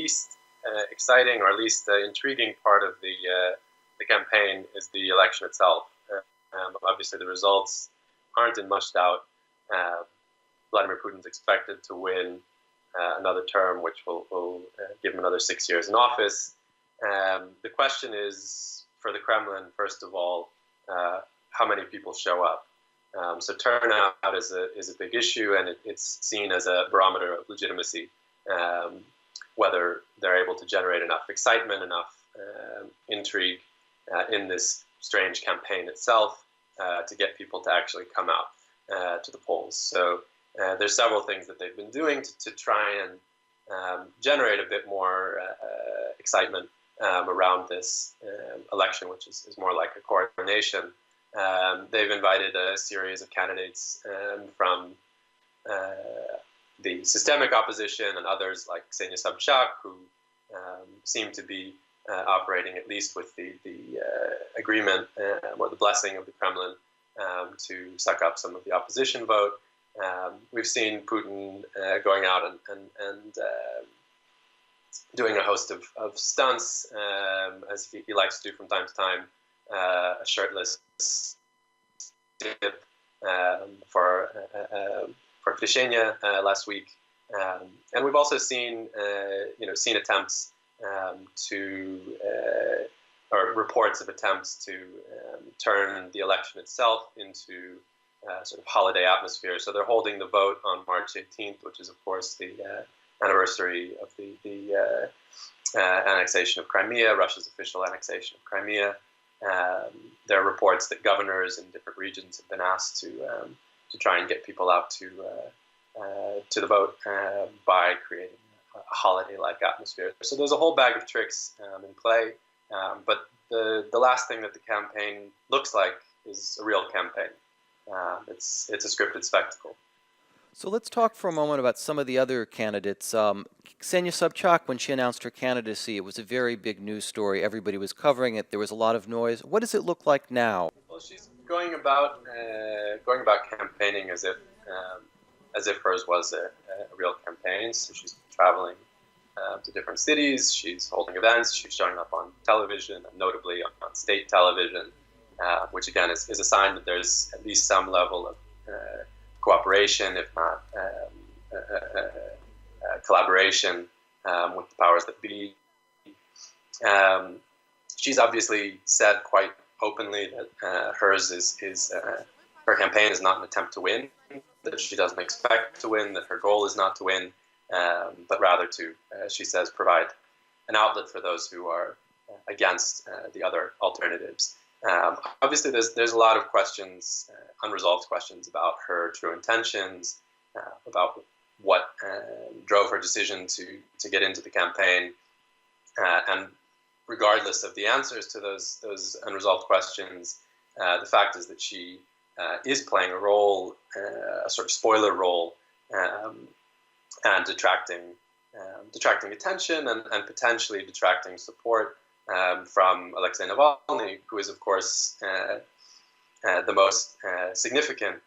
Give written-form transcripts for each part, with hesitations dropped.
least exciting or at least intriguing part of the campaign is the election itself. Obviously, the results aren't in much doubt. Vladimir Putin's expected to win another term, which will give him another 6 years in office. The question is, for the Kremlin, first of all, how many people show up? So turnout is a big issue, and it's seen as a barometer of legitimacy, whether they're able to generate enough excitement, enough intrigue in this strange campaign itself to get people to actually come out to the polls. So there's several things that they've been doing to try and generate a bit more excitement around this election, which is more like a coronation. They've invited a series of candidates from the systemic opposition and others like Ksenia Sobchak, who seem to be operating at least with the agreement or the blessing of the Kremlin to suck up some of the opposition vote. We've seen Putin going out and doing a host of stunts, as he likes to do from time to time, a shirtless dip for Ksenia last week, and we've also seen attempts or reports of attempts to turn the election itself into sort of holiday atmosphere. So they're holding the vote on March 18th, which is of course the anniversary of the annexation of Crimea, Russia's official annexation of Crimea. There are reports that governors in different regions have been asked to try and get people out to the vote by creating a holiday-like atmosphere. So there's a whole bag of tricks in play, but the last thing that the campaign looks like is a real campaign. It's a scripted spectacle. So let's talk for a moment about some of the other candidates. Ksenia Sobchak, when she announced her candidacy, it was a very big news story. Everybody was covering it. There was a lot of noise. What does it look like now? Well, she's going about campaigning as if hers was a real campaign. So she's traveling to different cities. She's holding events. She's showing up on television, and notably on state television, which again is a sign that there's at least some level of cooperation, if not collaboration, with the powers that be. She's obviously said quite openly that hers is her campaign is not an attempt to win, that she doesn't expect to win, that her goal is not to win, but rather to, she says, provide an outlet for those who are against the other alternatives. Obviously, there's a lot of questions, unresolved questions about her true intentions, about what drove her decision to get into the campaign, and regardless of the answers to those unresolved questions, the fact is that she is playing a role, a sort of spoiler role, and detracting attention and potentially detracting support from Alexei Navalny, who is, of course, the most significant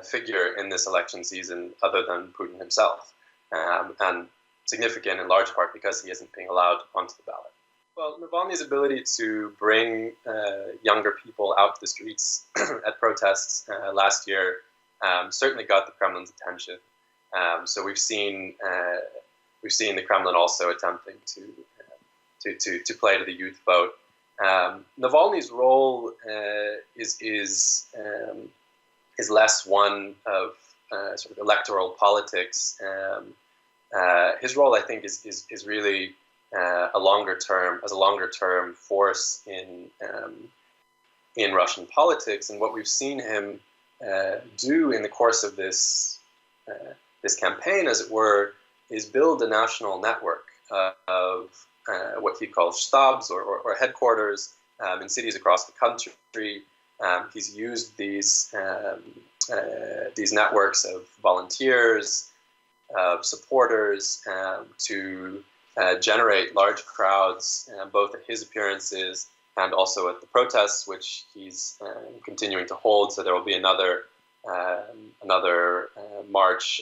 figure in this election season other than Putin himself, and significant in large part because he isn't being allowed onto the ballot. Well, Navalny's ability to bring younger people out to the streets at protests last year certainly got the Kremlin's attention. So we've seen the Kremlin also attempting to play to the youth vote. Navalny's role is less one of sort of electoral politics. His role, I think, is really a longer term force in Russian politics. And what we've seen him do in the course of this campaign, as it were, is build a national network of what he calls stabs or headquarters in cities across the country. He's used these networks of volunteers, of supporters, to generate large crowds, both at his appearances and also at the protests, which he's continuing to hold. So there will be another march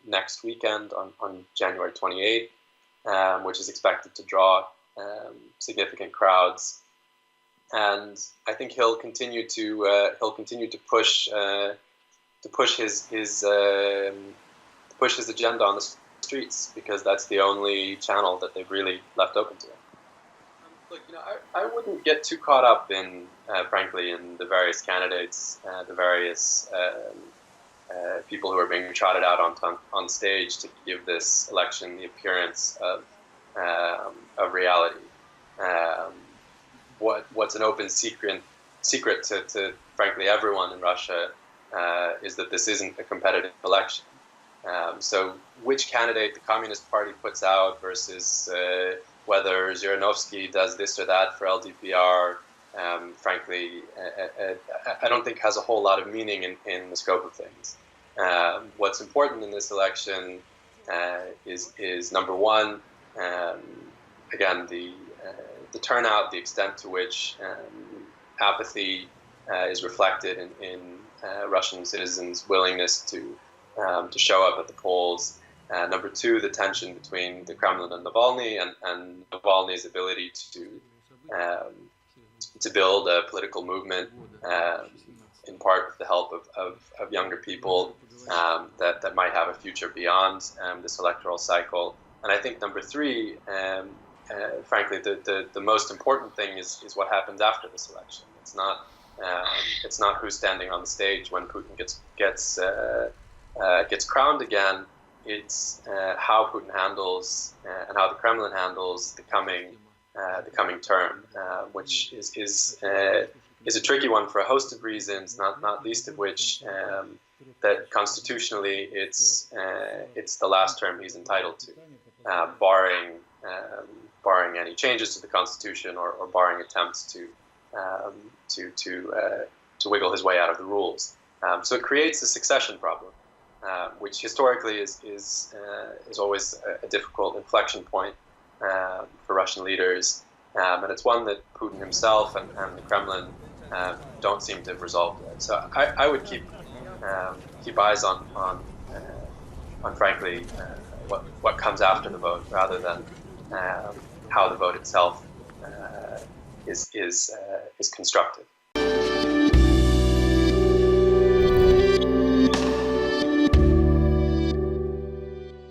next weekend on January 28th. which is expected to draw significant crowds. And I think he'll continue to push his agenda on the streets, because that's the only channel that they've really left open to him. Look, I wouldn't get too caught up in, frankly, in the various candidates, the various people who are being trotted out on stage to give this election the appearance of reality. What's an open secret to frankly everyone in Russia is that this isn't a competitive election. So which candidate the Communist Party puts out versus whether Zhirinovsky does this or that for LDPR, frankly, I don't think has a whole lot of meaning in the scope of things. What's important in this election is number one, again, the turnout, the extent to which apathy is reflected in Russian citizens' willingness to show up at the polls. Number two, the tension between the Kremlin and Navalny, and Navalny's ability to build a political movement, in part with the help of younger people that might have a future beyond this electoral cycle. And I think number three, frankly, the most important thing is what happens after this election. It's not who's standing on the stage when Putin gets crowned again. It's how Putin handles and how the Kremlin handles the coming term, which is a tricky one for a host of reasons, not least of which that constitutionally it's the last term he's entitled to, barring any changes to the constitution or barring attempts to wiggle his way out of the rules. So it creates a succession problem, which historically is always a difficult inflection point for Russian leaders, and it's one that Putin himself and the Kremlin don't seem to have resolved yet. So I would keep eyes on frankly what comes after the vote, rather than how the vote itself is constructed.